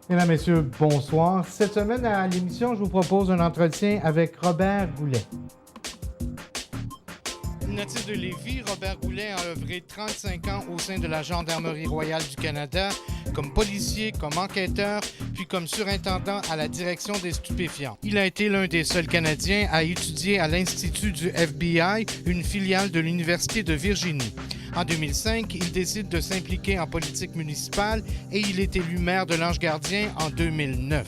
Mesdames, Messieurs, bonsoir. Cette semaine, à l'émission, je vous propose un entretien avec Robert Goulet. Natif de Lévis, Robert Goulet a œuvré 35 ans au sein de la Gendarmerie royale du Canada, comme policier, comme enquêteur, puis comme surintendant à la direction des stupéfiants. Il a été l'un des seuls Canadiens à étudier à l'Institut du FBI, une filiale de l'Université de Virginie. En 2005, il décide de s'impliquer en politique municipale et il est élu maire de l'Ange-Gardien en 2009.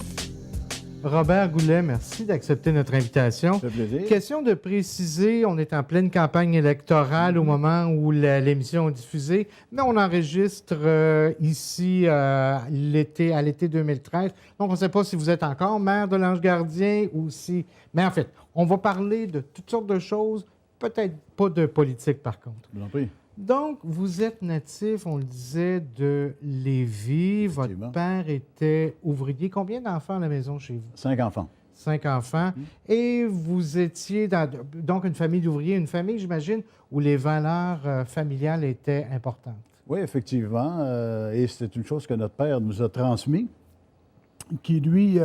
Robert Goulet, merci d'accepter notre invitation. Ça fait plaisir. Question de préciser, on est en pleine campagne électorale au moment où l'émission est diffusée, mais on enregistre ici à l'été 2013. Donc, on ne sait pas si vous êtes encore maire de l'Ange-Gardien ou si... Mais en fait, on va parler de toutes sortes de choses, peut-être pas de politique par contre. Je vous en prie. Donc, vous êtes natif, on le disait, de Lévis. Votre père était ouvrier. Combien d'enfants à la maison chez vous? 5 enfants. 5 enfants. Et vous étiez dans donc une famille d'ouvriers, une famille, j'imagine, où les valeurs familiales étaient importantes. Oui, effectivement. Et c'est une chose que notre père nous a transmis, qui, lui,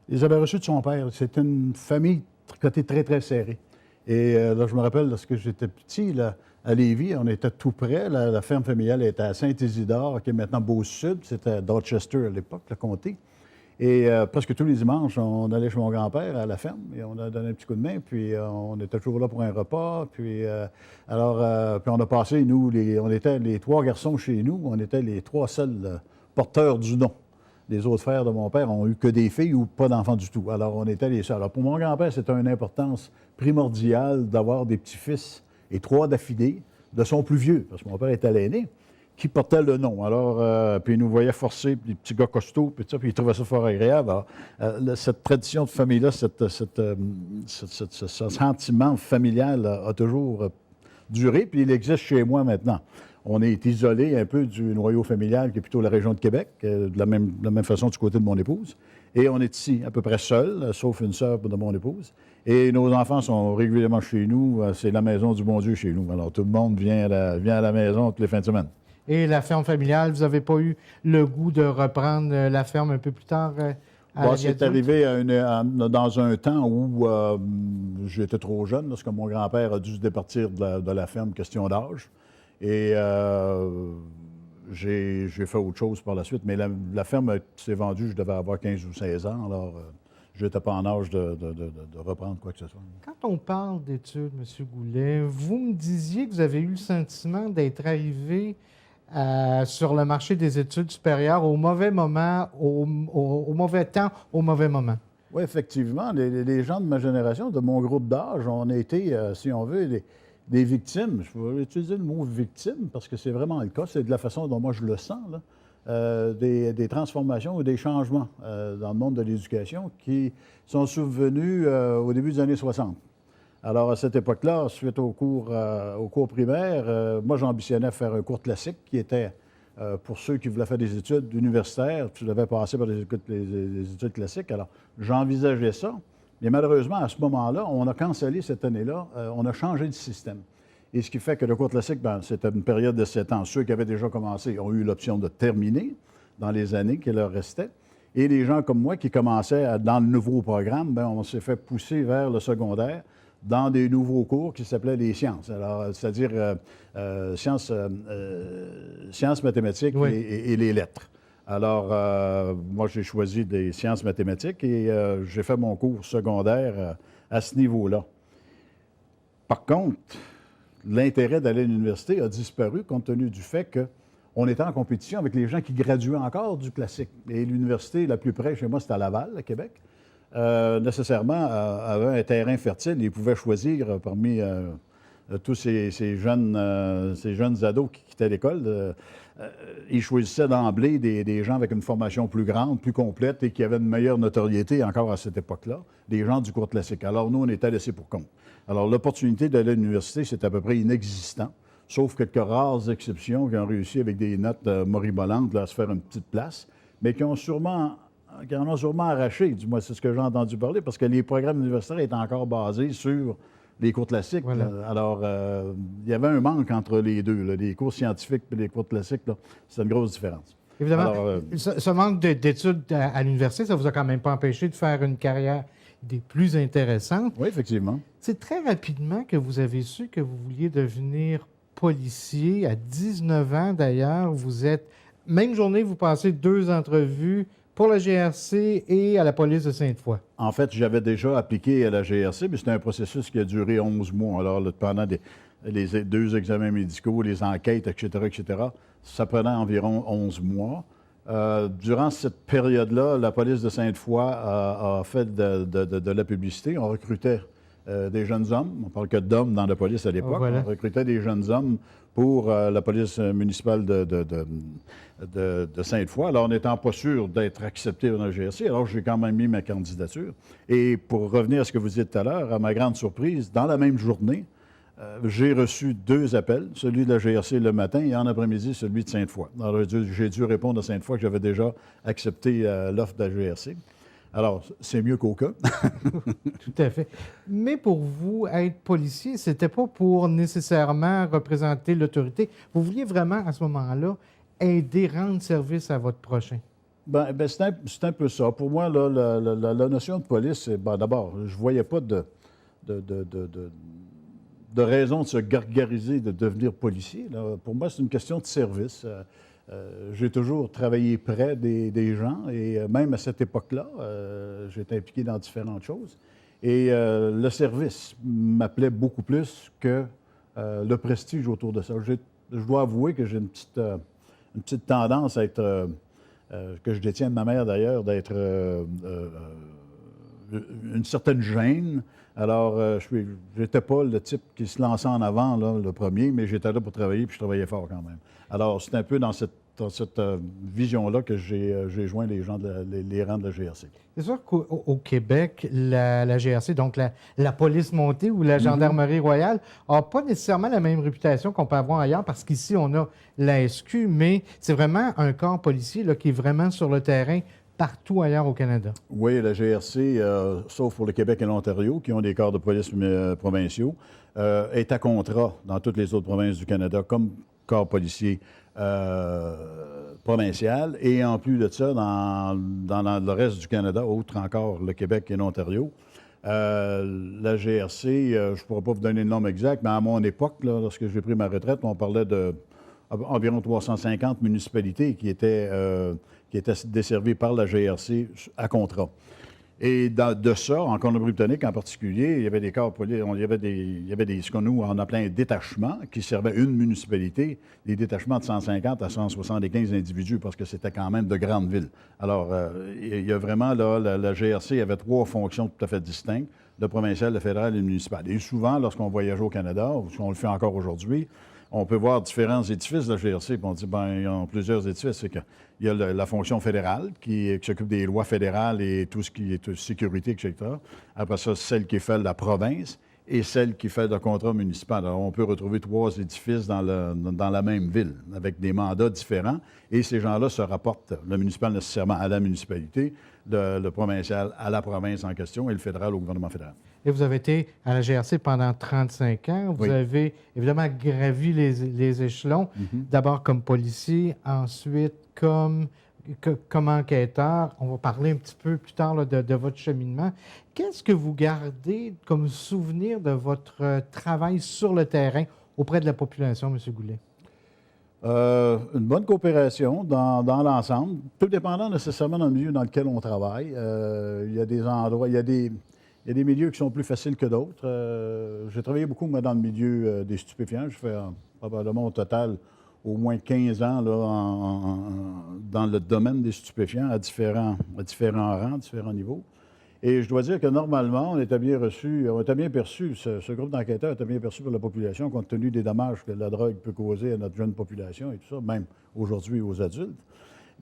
les avait reçus de son père. C'était une famille côté très, très serrée. Et là, je me rappelle, lorsque j'étais petit, là, à Lévis, on était tout près. La ferme familiale était à Saint-Isidore, qui est maintenant Beauce-Sud. C'était à Dorchester à l'époque, le comté. Et presque tous les dimanches, on allait chez mon grand-père à la ferme et on a donné un petit coup de main. Puis on était toujours là pour un repas. Puis puis on a passé, nous, on était les 3 garçons chez nous. On était les 3 seuls porteurs du nom. Les autres frères de mon père n'ont eu que des filles ou pas d'enfants du tout. Alors, on était les seuls. Alors, pour mon grand-père, c'était une importance primordiale d'avoir des petits-fils et 3 d'affilée de son plus vieux, parce que mon père était l'aîné, qui portait le nom. Alors, puis il nous voyait forcer, puis des petits gars costauds, puis ça, puis il trouvait ça fort agréable. Alors, cette tradition de famille-là, ce sentiment familial a toujours duré, puis il existe chez moi maintenant. On est isolé un peu du noyau familial qui est plutôt la région de Québec, de la même façon du côté de mon épouse. Et on est ici à peu près seul, sauf une sœur de mon épouse. Et nos enfants sont régulièrement chez nous. C'est la maison du bon Dieu chez nous. Alors tout le monde vient à la maison toutes les fins de semaine. Et la ferme familiale, vous n'avez pas eu le goût de reprendre la ferme un peu plus tard? C'est arrivé dans un temps où j'étais trop jeune, lorsque mon grand-père a dû se départir de la ferme, question d'âge. Et j'ai fait autre chose par la suite. Mais la ferme s'est vendue, je devais avoir 15 ou 16 ans. Alors, je n'étais pas en âge de reprendre quoi que ce soit. Quand on parle d'études, M. Goulet, vous me disiez que vous avez eu le sentiment d'être arrivé sur le marché des études supérieures au mauvais moment, au mauvais temps, au mauvais moment. Oui, effectivement. Les gens de ma génération, de mon groupe d'âge, on a été, si on veut, des victimes. Je vais utiliser le mot victime parce que c'est vraiment le cas. C'est de la façon dont moi je le sens, là. Des transformations ou des changements dans le monde de l'éducation qui sont survenus au début des années 60. Alors, à cette époque-là, suite au cours primaire, moi, j'ambitionnais faire un cours classique qui était, pour ceux qui voulaient faire des études universitaires, tu devais passer par les études classiques. Alors, j'envisageais ça. Mais malheureusement, à ce moment-là, on a cancellé cette année-là, on a changé de système. Et ce qui fait que le cours classique, c'était une période de 7 ans. Ceux qui avaient déjà commencé ont eu l'option de terminer dans les années qui leur restaient. Et les gens comme moi qui commençaient dans le nouveau programme, on s'est fait pousser vers le secondaire dans des nouveaux cours qui s'appelaient les sciences. Alors, c'est-à-dire sciences mathématiques et les lettres. Alors, moi, j'ai choisi des sciences mathématiques et j'ai fait mon cours secondaire à ce niveau-là. Par contre, l'intérêt d'aller à l'université a disparu compte tenu du fait qu'on était en compétition avec les gens qui graduaient encore du classique. Et l'université la plus près chez moi, c'était à Laval, à Québec. Nécessairement, avait un terrain fertile et ils pouvaient choisir parmi tous ces jeunes ados qui quittaient l'école. Ils choisissaient d'emblée des gens avec une formation plus grande, plus complète et qui avaient une meilleure notoriété encore à cette époque-là, des gens du cours classique. Alors, nous, on était laissés pour compte. Alors, l'opportunité d'aller à l'université, c'est à peu près inexistant, sauf quelques rares exceptions qui ont réussi avec des notes moribondantes à se faire une petite place, mais qui en ont sûrement arraché, du moins c'est ce que j'ai entendu parler, parce que les programmes universitaires étaient encore basés sur les cours classiques. Voilà. Alors, il y avait un manque entre les deux, les cours scientifiques et les cours classiques. C'est une grosse différence. Évidemment, Alors, ce manque d'études à l'université, ça ne vous a quand même pas empêché de faire une carrière des plus intéressantes. oui, effectivement. C'est très rapidement que vous avez su que vous vouliez devenir policier. À 19 ans, d'ailleurs, même journée, vous passez 2 entrevues pour la GRC et à la police de Sainte-Foy. En fait, j'avais déjà appliqué à la GRC, mais c'était un processus qui a duré 11 mois. Alors, pendant les 2 examens médicaux, les enquêtes, etc., ça prenait environ 11 mois. Durant cette période-là, la police de Sainte-Foy a fait de la publicité. On recrutait des jeunes hommes. On ne parle que d'hommes dans la police à l'époque. Voilà. On recrutait des jeunes hommes pour la police municipale de Sainte-Foy. Alors, n'étant pas sûr d'être accepté dans la GRC, alors j'ai quand même mis ma candidature. Et pour revenir à ce que vous disiez tout à l'heure, à ma grande surprise, dans la même journée, j'ai reçu 2 appels, celui de la GRC le matin et en après-midi, celui de Sainte-Foy. Alors, j'ai dû répondre à Sainte-Foy que j'avais déjà accepté l'offre de la GRC. Alors, c'est mieux qu'aucun. Tout à fait. Mais pour vous, être policier, c'était pas pour nécessairement représenter l'autorité. Vous vouliez vraiment, à ce moment-là, aider, rendre service à votre prochain. Ben, c'est un peu ça. Pour moi, là, la notion de police, c'est, d'abord, je ne voyais pas de raison de se gargariser de devenir policier. Là. Pour moi, c'est une question de service. J'ai toujours travaillé près des gens et même à cette époque-là, j'étais impliqué dans différentes choses. Et le service m'appelait beaucoup plus que le prestige autour de ça. Je dois avouer que j'ai une petite tendance à être, que je détiens de ma mère d'ailleurs, d'être une certaine gêne. Alors, je n'étais pas le type qui se lançait en avant, là, le premier, mais j'étais là pour travailler, puis je travaillais fort quand même. Alors, c'est un peu dans cette vision-là que j'ai joint les rangs de la GRC. C'est sûr qu'au Québec, la GRC, donc la police montée ou la gendarmerie royale, n'a pas nécessairement la même réputation qu'on peut avoir ailleurs, parce qu'ici, on a la SQ, mais c'est vraiment un corps policier là, qui est vraiment sur le terrain partout ailleurs au Canada. Oui, la GRC, sauf pour le Québec et l'Ontario, qui ont des corps de police provinciaux, est à contrat dans toutes les autres provinces du Canada comme corps policier provincial. Et en plus de ça, dans le reste du Canada, autre encore le Québec et l'Ontario, la GRC, je ne pourrais pas vous donner le nom exact, mais à mon époque, là, lorsque j'ai pris ma retraite, on parlait d'environ 350 municipalités qui étaient desservies par la GRC à contrat. Et de ça, en Colombie-Britannique en particulier, il y avait des corps policiers, il y avait ce qu'on nous en appelait un détachement qui servait une municipalité, des détachements de 150 à 175 individus parce que c'était quand même de grandes villes. Alors, il y a vraiment, là, la GRC avait 3 fonctions tout à fait distinctes, le provincial, le fédéral et le municipal. Et souvent, lorsqu'on voyageait au Canada, ou on le fait encore aujourd'hui, on peut voir différents édifices de la GRC, puis on dit, il y a plusieurs édifices. C'est qu'il y a la fonction fédérale qui s'occupe des lois fédérales et tout ce qui est sécurité, etc. Après ça, celle qui fait la province et celle qui fait le contrat municipal. Alors, on peut retrouver 3 édifices dans la même ville, avec des mandats différents, et ces gens-là se rapportent, le municipal nécessairement à la municipalité, le provincial à la province en question et le fédéral au gouvernement fédéral. Et vous avez été à la GRC pendant 35 ans. Vous avez évidemment gravi les échelons, d'abord comme policier, ensuite comme enquêteur. On va parler un petit peu plus tard là, de votre cheminement. Qu'est-ce que vous gardez comme souvenir de votre travail sur le terrain auprès de la population, M. Goulet? Une bonne coopération dans l'ensemble, tout dépendant nécessairement dans le milieu dans lequel on travaille. Il y a des endroits, il y a des milieux qui sont plus faciles que d'autres. J'ai travaillé beaucoup, moi, dans le milieu des stupéfiants. Je fais probablement au total au moins 15 ans là, dans le domaine des stupéfiants à différents rangs, différents niveaux. Et je dois dire que normalement, on était bien perçu, ce groupe d'enquêteurs était bien perçu par la population compte tenu des dommages que la drogue peut causer à notre jeune population et tout ça, même aujourd'hui aux adultes.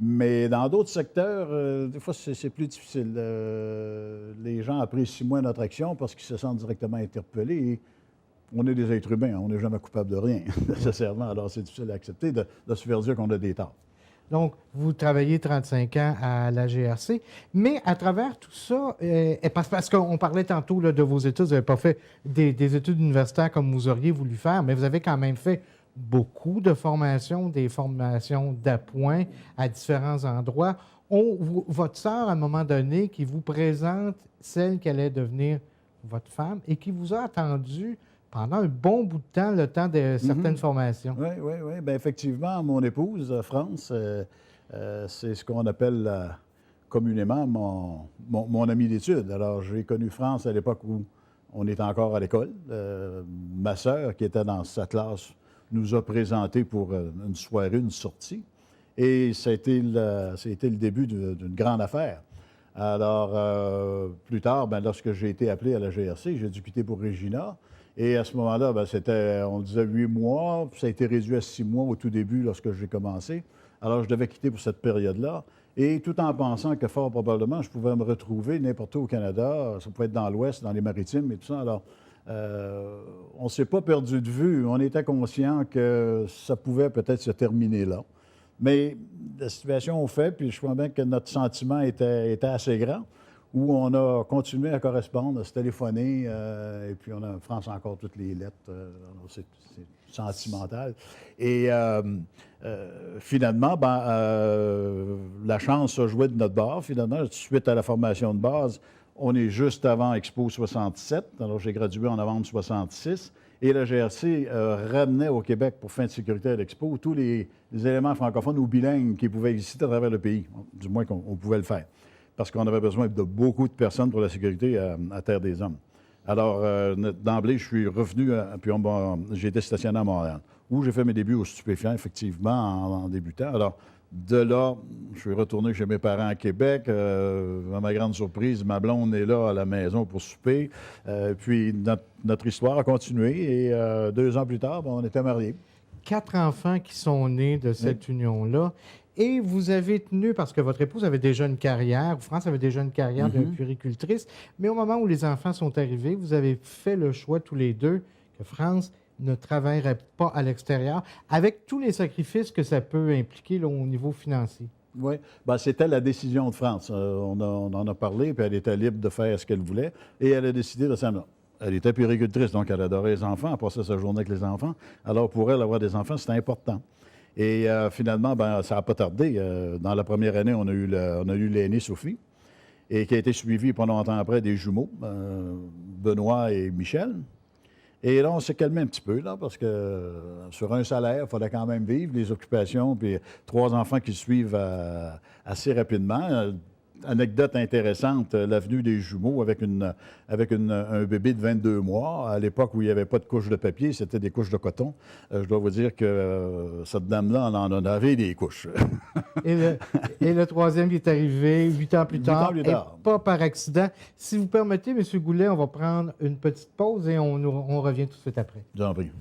Mais dans d'autres secteurs, des fois, c'est plus difficile. Les gens apprécient moins notre action parce qu'ils se sentent directement interpellés. Et on est des êtres humains, on n'est jamais coupable de rien, nécessairement. Alors, c'est difficile à accepter de se faire dire qu'on a des torts. Donc, vous travaillez 35 ans à la GRC, mais à travers tout ça, parce qu'on parlait tantôt là, de vos études, vous n'avez pas fait des études universitaires comme vous auriez voulu faire, mais vous avez quand même fait beaucoup de formations, des formations d'appoint à différents endroits. Votre sœur, à un moment donné, qui vous présente celle qui allait devenir votre femme et qui vous a attendu pendant un bon bout de temps, le temps de certaines formations. Oui, oui, oui. Bien, effectivement, mon épouse, France, c'est ce qu'on appelle communément mon ami d'études. Alors, j'ai connu France à l'époque où on était encore à l'école. Ma sœur, qui était dans sa classe, nous a présenté pour une soirée, une sortie. Et ça a été le début d'une grande affaire. Alors, plus tard, bien, lorsque j'ai été appelé à la GRC, j'ai dû quitter pour Regina. Et à ce moment-là, bien, on disait 8 mois, puis ça a été réduit à 6 mois au tout début lorsque j'ai commencé. Alors, je devais quitter pour cette période-là. Et tout en pensant que fort probablement, je pouvais me retrouver n'importe où au Canada. Ça pouvait être dans l'Ouest, dans les Maritimes et tout ça. Alors, on ne s'est pas perdu de vue. On était conscient que ça pouvait peut-être se terminer là. Mais la situation au fait, puis je crois bien que notre sentiment était assez grand, où on a continué à correspondre, à se téléphoner, et puis on a en France encore toutes les lettres, c'est sentimental. Et finalement, la chance a joué de notre bord. Finalement, suite à la formation de base, on est juste avant Expo 67, alors j'ai gradué en novembre 66. Et la GRC ramenait au Québec, pour fin de sécurité à l'Expo, tous les éléments francophones ou bilingues qui pouvaient exister à travers le pays, du moins qu'on pouvait le faire, parce qu'on avait besoin de beaucoup de personnes pour la sécurité à Terre des Hommes. Alors, d'emblée, je suis revenu, puis j'ai été stationné à Montréal, où j'ai fait mes débuts aux stupéfiants, effectivement, en débutant. Alors, de là, je suis retourné chez mes parents à Québec. À ma grande surprise, ma blonde est là à la maison pour souper. Puis notre histoire a continué et 2 ans plus tard, on était mariés. 4 enfants qui sont nés de cette union-là. Et vous avez tenu, parce que votre épouse avait déjà une carrière, France avait déjà une carrière de puéricultrice, mais au moment où les enfants sont arrivés, vous avez fait le choix tous les deux que France ne travaillerait pas à l'extérieur, avec tous les sacrifices que ça peut impliquer là, au niveau financier. Oui, bien, c'était la décision de France. On en a parlé, puis elle était libre de faire ce qu'elle voulait, et elle a décidé de s'en. Elle était puéricultrice, donc elle adorait les enfants, elle passait sa journée avec les enfants. Alors pour elle, avoir des enfants, c'était important. Et finalement, ben, ça n'a pas tardé. Dans la première année, on a eu l'aînée Sophie, et qui a été suivie pas longtemps après des jumeaux, Benoît et Michel. Et là, on s'est calmé un petit peu, là, parce que sur un salaire, il fallait quand même vivre, les occupations, puis 3 enfants qui suivent assez rapidement. Anecdote intéressante, l'avenue des jumeaux avec un bébé de 22 mois. À l'époque où il n'y avait pas de couches de papier, c'était des couches de coton. Je dois vous dire que cette dame-là, on en avait des couches. et le troisième qui est arrivé 8 ans plus tard, et pas par accident. Si vous permettez, M. Goulet, on va prendre une petite pause et on revient tout de suite après. J'en prie.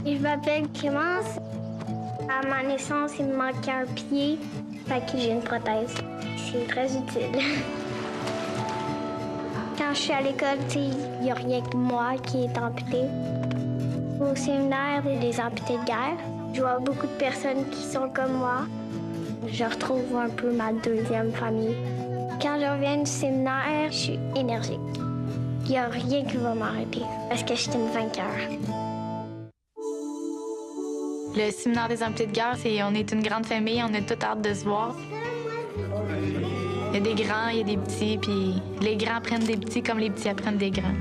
Je m'appelle Clémence. À ma naissance, il me manquait un pied, fait que j'ai une prothèse. C'est très utile. Quand je suis à l'école, il n'y a rien que moi qui est amputé. Au séminaire, il y a des amputés de guerre. Je vois beaucoup de personnes qui sont comme moi. Je retrouve un peu ma deuxième famille. Quand je reviens du séminaire, je suis énergique. Il n'y a rien qui va m'arrêter parce que je suis une vainqueur. Le séminaire des amputés de guerre, on est une grande famille, on a toute hâte de se voir. Il y a des grands, il y a des petits, puis les grands apprennent des petits comme les petits apprennent des grands.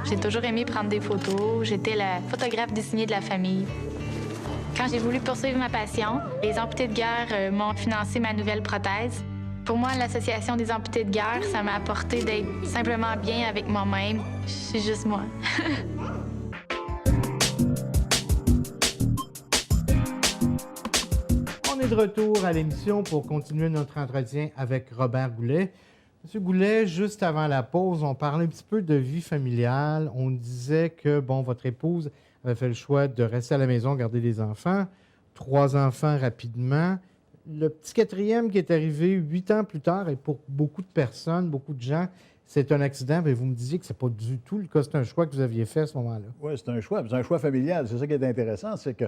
J'ai toujours aimé prendre des photos. J'étais la photographe désignée de la famille. Quand j'ai voulu poursuivre ma passion, les amputés de guerre m'ont financé ma nouvelle prothèse. Pour moi, l'association des amputés de guerre, ça m'a apporté d'être simplement bien avec moi-même. Je suis juste moi. On est de retour à l'émission pour continuer notre entretien avec Robert Goulet. Monsieur Goulet, juste avant la pause, on parlait un petit peu de vie familiale. On disait que, votre épouse avait fait le choix de rester à la maison, garder les enfants. 3 enfants rapidement. Le petit 4e qui est arrivé 8 ans plus tard, et pour beaucoup de personnes, beaucoup de gens, c'est un accident. Mais vous me disiez que ce n'est pas du tout le cas. C'est un choix que vous aviez fait à ce moment-là. Oui, c'est un choix. C'est un choix familial. C'est ça qui est intéressant, c'est que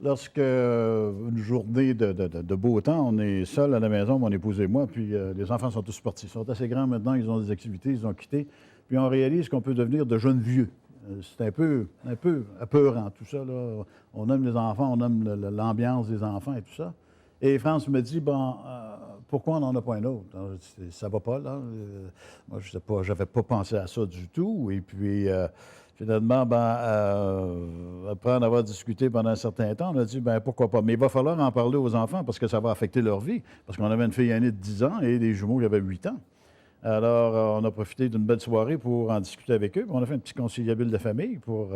lorsque une journée de beau temps, on est seul à la maison, mon épouse et moi, puis les enfants sont tous partis. Ils sont assez grands maintenant, ils ont des activités, ils ont quitté. puis on réalise qu'on peut devenir de jeunes vieux. C'est un peu apeurant, tout ça, là. On aime les enfants, on aime l'ambiance des enfants et tout ça. Et France me dit, bon, pourquoi on n'en a pas un autre? Alors, je dis, ça va pas, là. Moi, je n'avais pas pensé à ça du tout. Et puis, finalement, après en avoir discuté pendant un certain temps, on a dit, pourquoi pas? Mais il va falloir en parler aux enfants parce que ça va affecter leur vie. Parce qu'on avait une fille aînée de 10 ans et des jumeaux qui avaient 8 ans. Alors, on a profité d'une belle soirée pour en discuter avec eux. On a fait un petit conciliabule de famille pour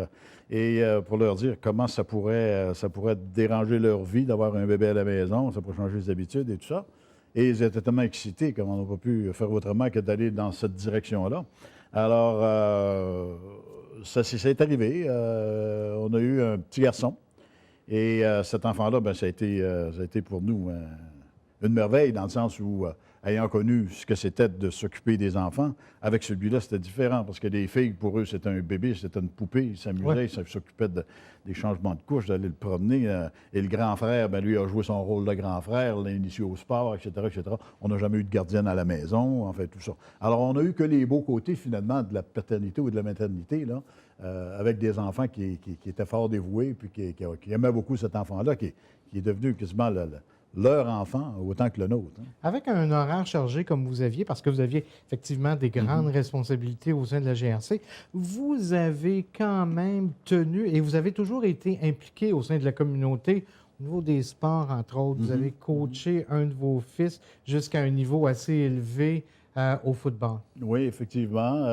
leur dire comment ça pourrait déranger leur vie d'avoir un bébé à la maison, ça pourrait changer les habitudes et tout ça. Et ils étaient tellement excités qu'on n'a pas pu faire autrement que d'aller dans cette direction-là. Alors, ça est arrivé. On a eu un petit garçon. Et cet enfant-là, ça a été pour nous une merveille dans le sens où, ayant connu ce que c'était de s'occuper des enfants, avec celui-là, c'était différent parce que les filles, pour eux, c'était un bébé, c'était une poupée. Ils s'amusaient, ils s'occupaient des changements de couches, d'aller le promener. Et le grand frère, lui, a joué son rôle de grand frère, l'a initié au sport, etc., etc. On n'a jamais eu de gardienne à la maison, en fait, tout ça. Alors, on n'a eu que les beaux côtés, finalement, de la paternité ou de la maternité, là, avec des enfants qui étaient fort dévoués, puis qui aimaient beaucoup cet enfant-là, qui est devenu quasiment leur enfant autant que le nôtre. Hein. Avec un horaire chargé comme vous aviez, parce que vous aviez effectivement des grandes responsabilités au sein de la GRC, vous avez quand même tenu et vous avez toujours été impliqué au sein de la communauté au niveau des sports, entre autres. Vous avez coaché un de vos fils jusqu'à un niveau assez élevé au football. Oui, effectivement.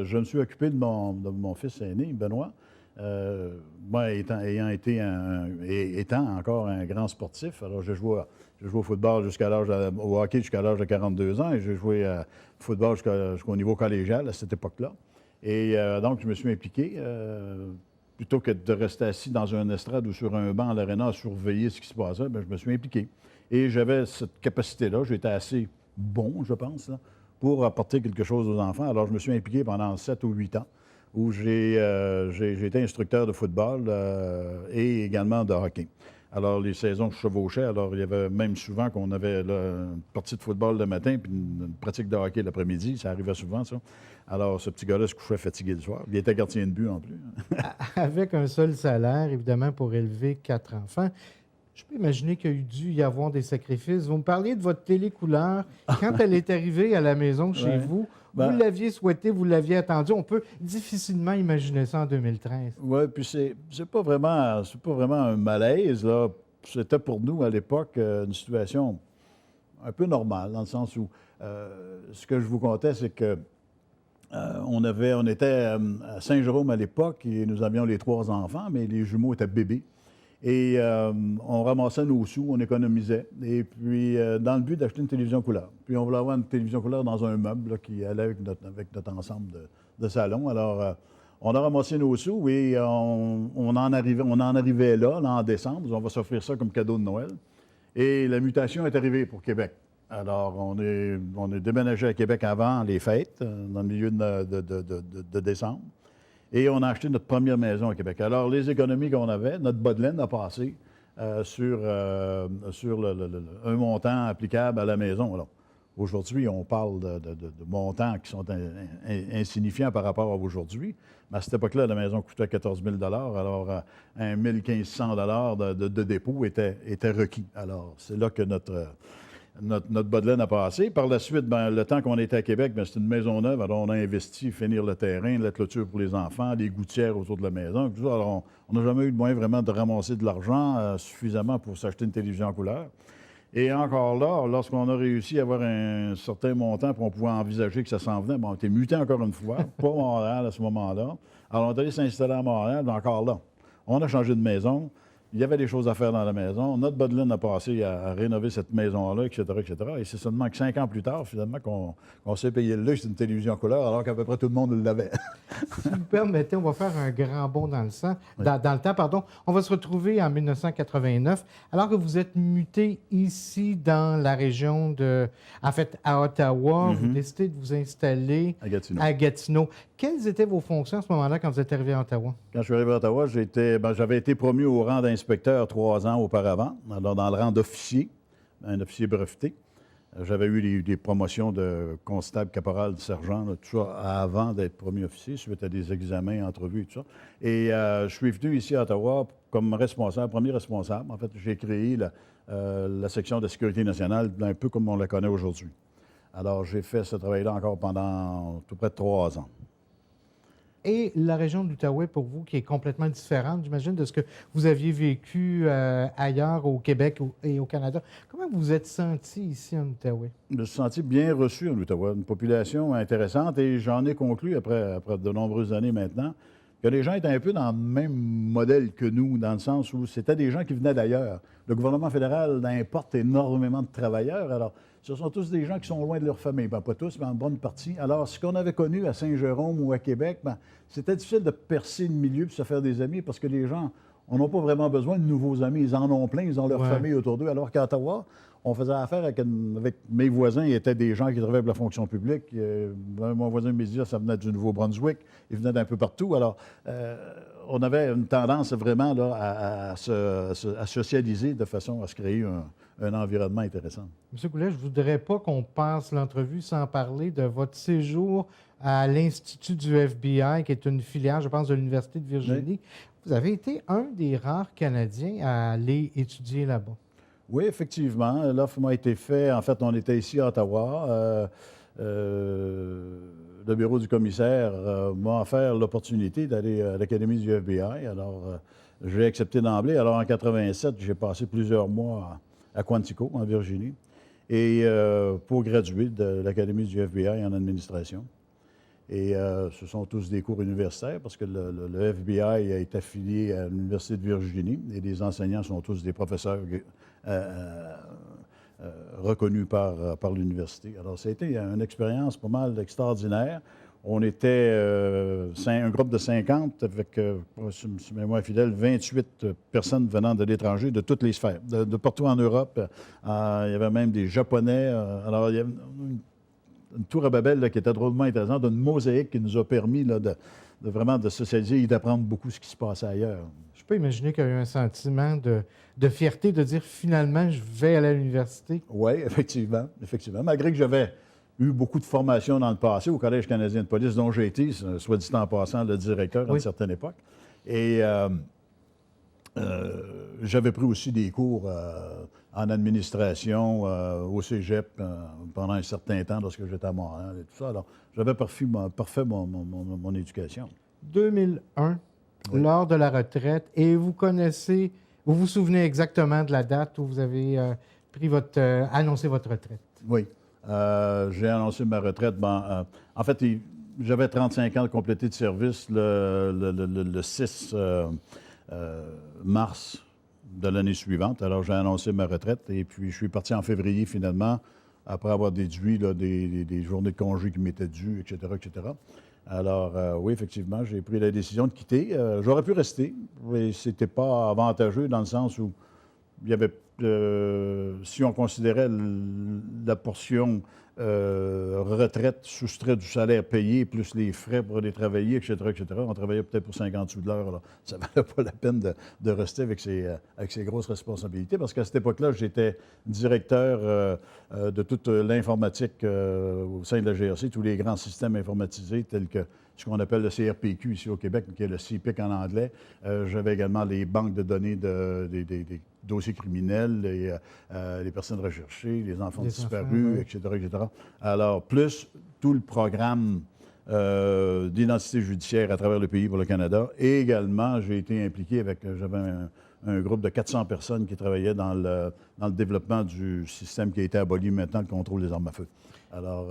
Je me suis occupé de mon fils aîné, Benoît. Moi, étant encore un grand sportif, alors j'ai joué au football au hockey jusqu'à l'âge de 42 ans et j'ai joué au football jusqu'au niveau collégial à cette époque-là. Et donc, je me suis impliqué. Plutôt que de rester assis dans un estrade ou sur un banc à l'aréna à surveiller ce qui se passait, je me suis impliqué. Et j'avais cette capacité-là. J'étais assez bon, je pense, là, pour apporter quelque chose aux enfants. Alors, je me suis impliqué pendant 7 ou 8 ans. Où j'ai été instructeur de football et également de hockey. Alors, les saisons chevauchaient. Alors, il y avait même souvent qu'on avait une partie de football le matin puis une pratique de hockey l'après-midi. Ça arrivait souvent, ça. Alors, ce petit gars-là se couchait fatigué le soir. Il était gardien de but en plus. Avec un seul salaire, évidemment, pour élever 4 enfants, je peux imaginer qu'il y a dû y avoir des sacrifices. Vous me parliez de votre télécouleur. Quand elle est arrivée à la maison chez vous, vous l'aviez souhaité, vous l'aviez attendu. On peut difficilement imaginer ça en 2013. Oui, puis c'est pas vraiment un malaise, là. C'était pour nous, à l'époque, une situation un peu normale, dans le sens où ce que je vous contais, c'est que on était à Saint-Jérôme à l'époque et nous avions les 3 enfants, mais les jumeaux étaient bébés. Et on ramassait nos sous, on économisait. Et puis, dans le but d'acheter une télévision couleur. Puis, on voulait avoir une télévision couleur dans un meuble là, qui allait avec notre ensemble de salon. Alors, on a ramassé nos sous et on en arrivait là, en décembre. On va s'offrir ça comme cadeau de Noël. Et la mutation est arrivée pour Québec. Alors, on est déménagé à Québec avant les fêtes, dans le milieu de décembre. Et on a acheté notre première maison à Québec. Alors, les économies qu'on avait, notre bas de laine a passé sur un montant applicable à la maison. Alors, aujourd'hui, on parle de montants qui sont insignifiants par rapport à aujourd'hui. Mais à cette époque-là, la maison coûtait 14 000 alors, un 1 500 de dépôt était requis. Alors, c'est là que notre bas de laine a passé. Par la suite, le temps qu'on était à Québec, c'est une maison neuve. Alors, on a investi, finir le terrain, la clôture pour les enfants, les gouttières autour de la maison. Tout ça. Alors, on n'a jamais eu de moyen vraiment de ramasser de l'argent suffisamment pour s'acheter une télévision en couleur. Et encore là, lorsqu'on a réussi à avoir un certain montant, puis on pouvait envisager que ça s'en venait, on était muté encore une fois, pas à Montréal à ce moment-là. Alors, on est allé s'installer à Montréal, mais encore là, on a changé de maison. Il y avait des choses à faire dans la maison. Notre bas de laine a passé à rénover cette maison-là, etc., etc. Et c'est seulement que 5 ans plus tard, finalement, qu'on s'est payé le luxe d'une télévision couleur, alors qu'à peu près tout le monde l'avait. Si vous permettez, on va faire un grand bond dans le temps, pardon. On va se retrouver en 1989, alors que vous êtes muté ici dans la région à Ottawa. Vous décidez de vous installer à Gatineau. Quelles étaient vos fonctions à ce moment-là quand vous êtes arrivé à Ottawa? Quand je suis arrivé à Ottawa, j'avais été promu au rang d'inspecteur 3 ans auparavant, alors dans le rang d'officier, un officier breveté. J'avais eu des promotions de constable, caporal, de sergent, là, tout ça avant d'être premier officier, suite à des examens, entrevues et tout ça. Et je suis venu ici à Ottawa comme responsable, premier responsable. En fait, j'ai créé la section de sécurité nationale, un peu comme on la connaît aujourd'hui. Alors, j'ai fait ce travail-là encore pendant tout près de 3 ans. Et la région de l'Outaouais, pour vous, qui est complètement différente, j'imagine, de ce que vous aviez vécu ailleurs au Québec et au Canada. Comment vous vous êtes senti ici en Outaouais? Je me suis senti bien reçu en Ottawa, une population intéressante, et j'en ai conclu, après de nombreuses années maintenant, que les gens étaient un peu dans le même modèle que nous, dans le sens où c'était des gens qui venaient d'ailleurs. Le gouvernement fédéral importe énormément de travailleurs, alors ce sont tous des gens qui sont loin de leur famille. Bien, pas tous, mais en bonne partie. Alors, ce qu'on avait connu à Saint-Jérôme ou à Québec, bien, c'était difficile de percer le milieu et se faire des amis parce que les gens, on n'a pas vraiment besoin de nouveaux amis. Ils en ont plein, ils ont leur famille autour d'eux. Alors qu'à Ottawa, on faisait affaire avec mes voisins, ils étaient des gens qui travaillaient pour la fonction publique. Mon voisin me disait, ça venait du Nouveau-Brunswick, ils venaient d'un peu partout. Alors, on avait une tendance vraiment là, à socialiser de façon à se créer un environnement intéressant. M. Goulet, je ne voudrais pas qu'on passe l'entrevue sans parler de votre séjour à l'Institut du FBI, qui est une filiale, je pense, de l'Université de Virginie. Oui. Vous avez été un des rares Canadiens à aller étudier là-bas. Oui, effectivement. L'offre m'a été faite. En fait, on était ici à Ottawa. Le bureau du commissaire m'a offert l'opportunité d'aller à l'Académie du FBI. Alors, j'ai accepté d'emblée. Alors, en 87, j'ai passé plusieurs mois à Quantico, en Virginie, et pour graduer de l'Académie du FBI en administration. Et ce sont tous des cours universitaires parce que le FBI est affilié à l'Université de Virginie et les enseignants sont tous des professeurs reconnus par l'université. Alors, ça a été une expérience pas mal extraordinaire. On était un groupe de 50 avec, si ma mémoire est fidèle, 28 personnes venant de l'étranger, de toutes les sphères, de partout en Europe. Il y avait même des Japonais. Alors, il y avait une tour à Babel là, qui était drôlement intéressante, une mosaïque qui nous a permis là, de vraiment de socialiser et d'apprendre beaucoup ce qui se passait ailleurs. Je peux imaginer qu'il y a eu un sentiment de fierté de dire finalement, je vais aller à l'université. Oui, effectivement. Malgré que j'avais eu beaucoup de formations dans le passé au Collège canadien de police, dont j'ai été, soit dit en passant, le directeur à une certaine époque. Et j'avais pris aussi des cours en administration au cégep pendant un certain temps lorsque j'étais à Montréal et tout ça. Alors, j'avais parfait mon éducation. 2001, lors de la retraite, et vous vous souvenez exactement de la date où vous avez annoncé votre retraite? Oui. J'ai annoncé ma retraite. En fait, j'avais 35 ans de complété de service le 6 mars de l'année suivante. Alors, j'ai annoncé ma retraite et puis je suis parti en février finalement, après avoir déduit là, des journées de congé qui m'étaient dues, etc., etc. Alors, oui, effectivement, j'ai pris la décision de quitter. J'aurais pu rester, mais c'était pas avantageux dans le sens où il y avait, si on considérait la portion retraite soustraite du salaire payé, plus les frais pour aller travailler, etc., on travaillait peut-être pour 50 sous de l'heure. Alors, ça ne valait pas la peine de rester avec ces grosses responsabilités, parce qu'à cette époque-là, j'étais directeur de toute l'informatique au sein de la GRC, tous les grands systèmes informatisés tels que ce qu'on appelle le CRPQ ici au Québec, qui est le CPIC en anglais. J'avais également les banques de données des dossiers criminels, les personnes recherchées, les enfants disparus, etc., etc. Alors, plus tout le programme d'identité judiciaire à travers le pays pour le Canada. Et également, j'ai été impliqué j'avais un groupe de 400 personnes qui travaillaient dans le développement du système qui a été aboli maintenant, le contrôle des armes à feu. Alors,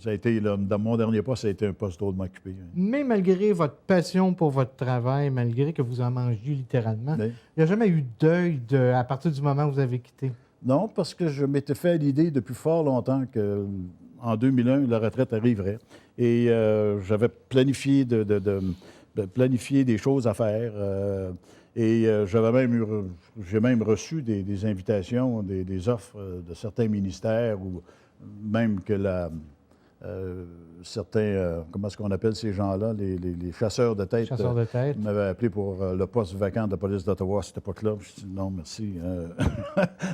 ça a été, là, dans mon dernier poste, ça a été un poste drôlement occupé. Mais malgré votre passion pour votre travail, malgré que vous en mangiez littéralement, il n'y a jamais eu de deuil à partir du moment où vous avez quitté? Non, parce que je m'étais fait l'idée depuis fort longtemps qu'en 2001, la retraite arriverait. Et j'avais planifié planifier des choses à faire. J'ai même reçu des invitations, des offres de certains ministères ou même que certains, comment est-ce qu'on appelle ces gens-là, les chasseurs de tête. Chasseurs de tête. M'avaient appelé pour le poste vacant de la police d'Ottawa à cette époque-là. Je dis non, merci.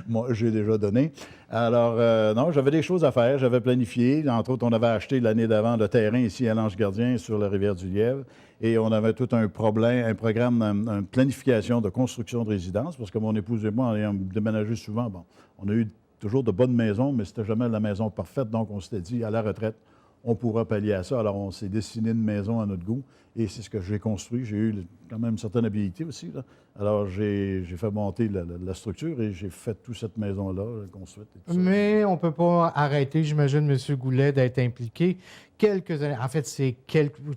Moi, j'ai déjà donné. Alors, non, j'avais des choses à faire. J'avais planifié. Entre autres, on avait acheté l'année d'avant le terrain ici à l'Ange-Gardien sur la rivière du Lièvre. Et on avait tout un programme, une planification de construction de résidence, parce que mon épouse et moi, ayant déménagé souvent, bon, on a eu toujours de bonnes maisons, mais c'était jamais la maison parfaite. Donc, on s'était dit, à la retraite, on pourra pallier à ça. Alors, on s'est dessiné une maison à notre goût et c'est ce que j'ai construit. J'ai eu quand même une certaine habilité aussi, là. Alors, j'ai fait monter la structure et j'ai fait toute cette maison-là, construite. Et tout ça. Mais on ne peut pas arrêter, j'imagine, M. Goulet, d'être impliqué. Quelques années, en fait, c'est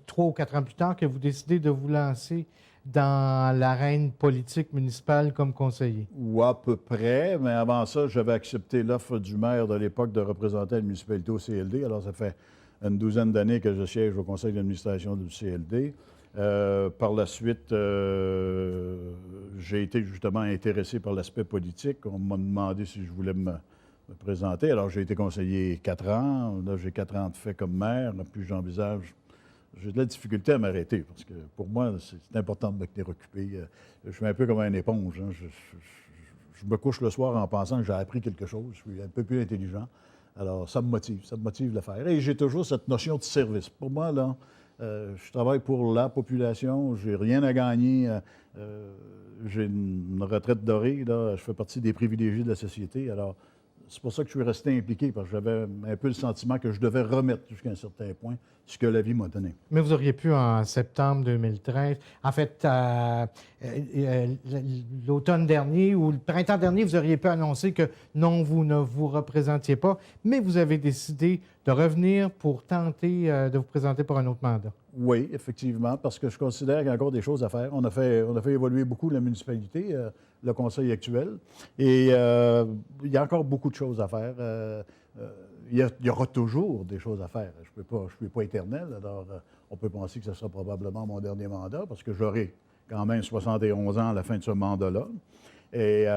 3 ou 4 ans plus tard que vous décidez de vous lancer dans l'arène politique municipale comme conseiller. Ou à peu près, mais avant ça, j'avais accepté l'offre du maire de l'époque de représenter la municipalité au CLD. Alors, ça fait une douzaine d'années que je siège au conseil d'administration du CLD. Par la suite, j'ai été justement intéressé par l'aspect politique. On m'a demandé si je voulais me présenter. Alors, j'ai été conseiller 4 ans. Là, j'ai 4 ans de fait comme maire. Puis, j'envisage... J'ai de la difficulté à m'arrêter parce que pour moi, c'est important de me tenir occupé. Je suis un peu comme une éponge. Hein. Je me couche le soir en pensant que j'ai appris quelque chose. Je suis un peu plus intelligent. Alors, ça me motive de le faire. Et j'ai toujours cette notion de service. Pour moi, là, je travaille pour la population, j'ai rien à gagner. J'ai une retraite dorée, là. Je fais partie des privilégiés de la société. Alors, c'est pour ça que je suis resté impliqué, parce que j'avais un peu le sentiment que je devais remettre jusqu'à un certain point ce que la vie m'a donné. Mais vous auriez pu, en septembre 2013, en fait, l'automne dernier ou le printemps dernier, vous auriez pu annoncer que non, vous ne vous représentiez pas, mais vous avez décidé de revenir pour tenter de vous présenter pour un autre mandat. Oui, effectivement, parce que je considère qu'il y a encore des choses à faire. On a fait évoluer beaucoup la municipalité, le conseil actuel, et il y a encore beaucoup de choses à faire. Il y aura toujours des choses à faire. Je ne suis pas éternel, alors on peut penser que ce sera probablement mon dernier mandat, parce que j'aurai quand même 71 ans à la fin de ce mandat-là. Et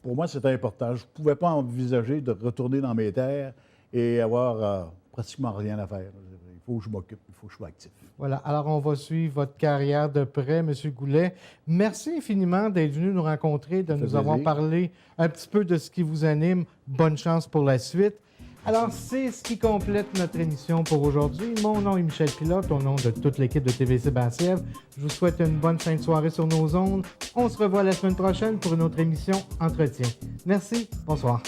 pour moi, c'est important. Je ne pouvais pas envisager de retourner dans mes terres et avoir pratiquement rien à faire. Il faut que je m'occupe, il faut que je sois actif. Voilà. Alors, on va suivre votre carrière de près, M. Goulet. Merci infiniment d'être venu nous rencontrer, de nous avoir parlé un petit peu de ce qui vous anime. Bonne chance pour la suite. Alors, c'est ce qui complète notre émission pour aujourd'hui. Mon nom est Michel Pilote, au nom de toute l'équipe de TVC Basse-Sièvre. Je vous souhaite une bonne fin de soirée sur nos ondes. On se revoit la semaine prochaine pour une autre émission Entretien. Merci. Bonsoir.